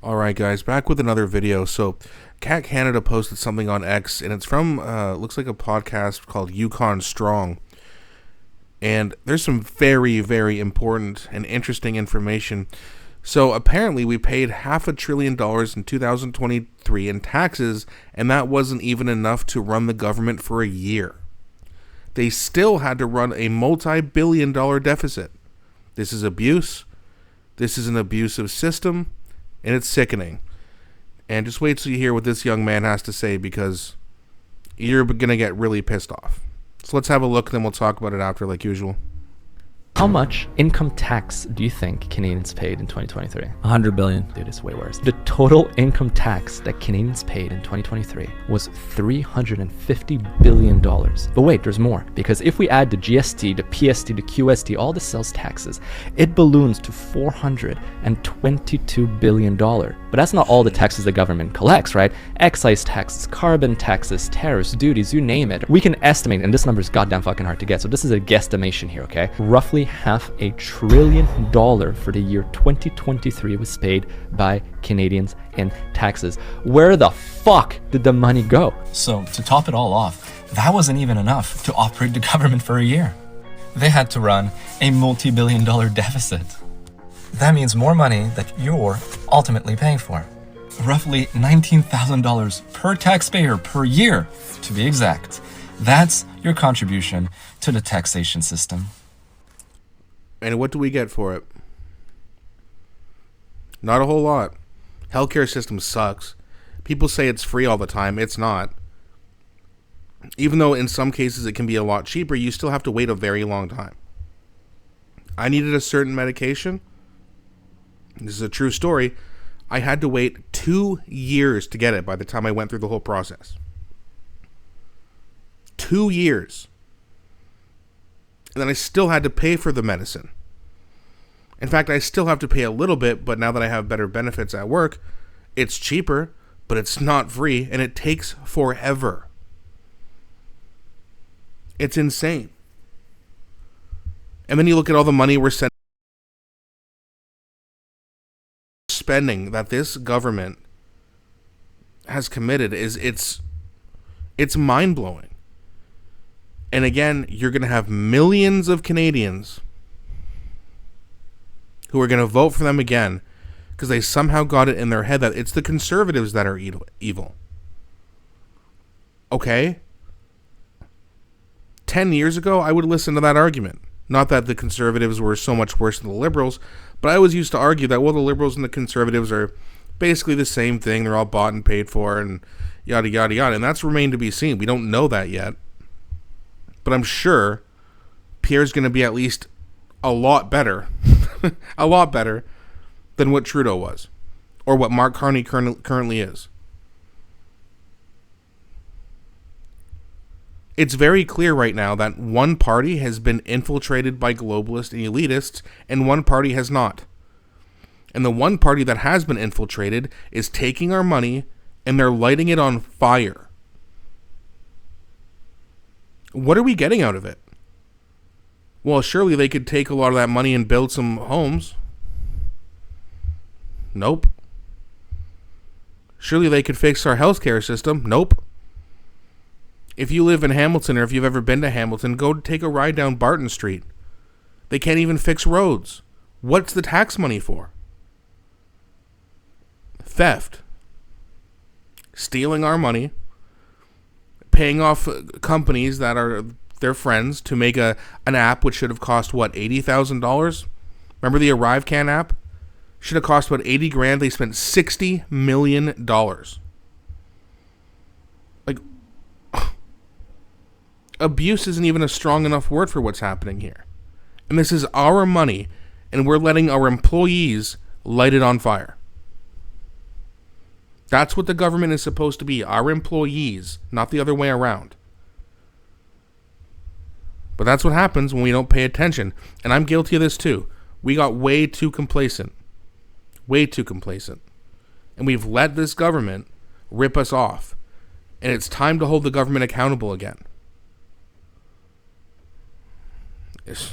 Alright guys, back with another video. So Cat Canada posted something on X, and it's from, looks like a podcast called Yukon Strong. And there's some very, very important and interesting information. So apparently we paid $500 billion in 2023 in taxes, and that wasn't even enough to run the government for a year. They still had to run a multi-billion-dollar deficit. This is abuse. This is an abusive system. And it's sickening. And just wait till you hear what this young man has to say, because you're going to get really pissed off. So let's have a look, and then we'll talk about it after, like usual. How much income tax do you think Canadians paid in 2023? 100 billion. Dude, it's way worse. The total income tax that Canadians paid in 2023 was $350 billion. But wait, there's more. Because if we add the GST, the PST, the QST, all the sales taxes, it balloons to $422 billion. But that's not all the taxes the government collects, right? Excise taxes, carbon taxes, tariffs, duties, you name it. We can estimate, and this number is goddamn fucking hard to get, so this is a guesstimation here, okay? Roughly $500 billion for the year 2023 was paid by Canadians in taxes. Where the fuck did the money go? So, to top it all off, that wasn't even enough to operate the government for a year. They had to run a multi-billion-dollar deficit. That means more money that you're ultimately paying for. Roughly $19,000 per taxpayer per year, to be exact. That's your contribution to the taxation system. And what do we get for it? Not a whole lot. Healthcare system sucks. People say it's free all the time. It's not. Even though in some cases it can be a lot cheaper, you still have to wait a very long time. I needed a certain medication. This is a true story. I had to wait 2 years to get it by the time I went through the whole process. 2 years. And then I still had to pay for the medicine. In fact, I still have to pay a little bit, but now that I have better benefits at work, it's cheaper, but it's not free, and it takes forever. It's insane. And then you look at all the money we're spending, that this government has committed, it's mind-blowing. And again, you're going to have millions of Canadians who are going to vote for them again because they somehow got it in their head that it's the Conservatives that are evil. Okay? 10 years ago, I would listen to that argument. Not that the Conservatives were so much worse than the Liberals, but I always used to argue that, well, the Liberals and the Conservatives are basically the same thing. They're all bought and paid for and yada, yada, yada. And that's remained to be seen. We don't know that yet. But I'm sure Pierre's going to be at least a lot better, a lot better than what Trudeau was, or what Mark Carney currently is. It's very clear right now that one party has been infiltrated by globalists and elitists, and one party has not. And the one party that has been infiltrated is taking our money, and they're lighting it on fire. What are we getting out of it? Well, surely they could take a lot of that money and build some homes. Nope. Surely they could fix our healthcare system. Nope. If you live in Hamilton, or if you've ever been to Hamilton, go take a ride down Barton Street. They can't even fix roads. What's the tax money for? Theft. Stealing our money. Paying off companies that are their friends to make an app which should have cost, what, $80,000? Remember the ArriveCan app? Should have cost, what, 80 grand? They spent $60 million. Like, abuse isn't even a strong enough word for what's happening here. And this is our money, and we're letting our employees light it on fire. That's what the government is supposed to be, our employees, not the other way around. But that's what happens when we don't pay attention. And I'm guilty of this too. We got way too complacent. Way too complacent. And we've let this government rip us off. And it's time to hold the government accountable again. It's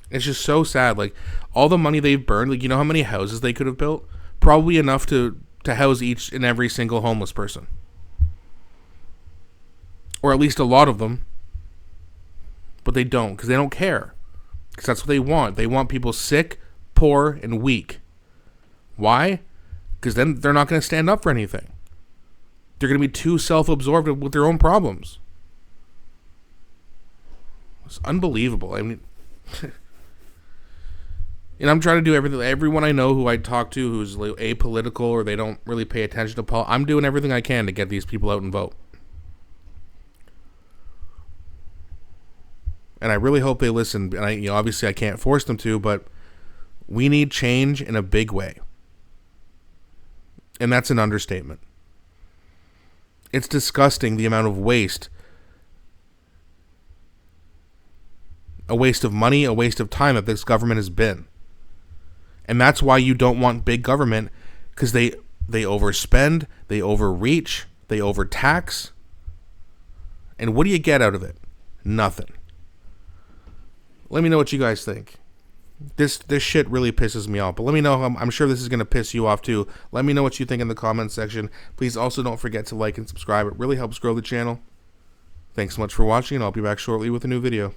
just so sad. Like, all the money they've burned, like, you know how many houses they could have built? Probably enough to house each and every single homeless person. Or at least a lot of them. But they don't, because they don't care. Because that's what they want. They want people sick, poor, and weak. Why? Because then they're not going to stand up for anything. They're going to be too self-absorbed with their own problems. It's unbelievable. I mean, and I'm trying to do everything. Everyone I know who I talk to who's apolitical or they don't really pay attention to politics, I'm doing everything I can to get these people out and vote. And I really hope they listen. And obviously I can't force them to, but we need change in a big way. And that's an understatement. It's disgusting the amount of waste. A waste of money, a waste of time that this government has been. And that's why you don't want big government, because they overspend, they overreach, they overtax. And what do you get out of it? Nothing. Let me know what you guys think. This shit really pisses me off. But let me know. I'm sure this is going to piss you off too. Let me know what you think in the comments section. Please also don't forget to like and subscribe. It really helps grow the channel. Thanks so much for watching, and I'll be back shortly with a new video.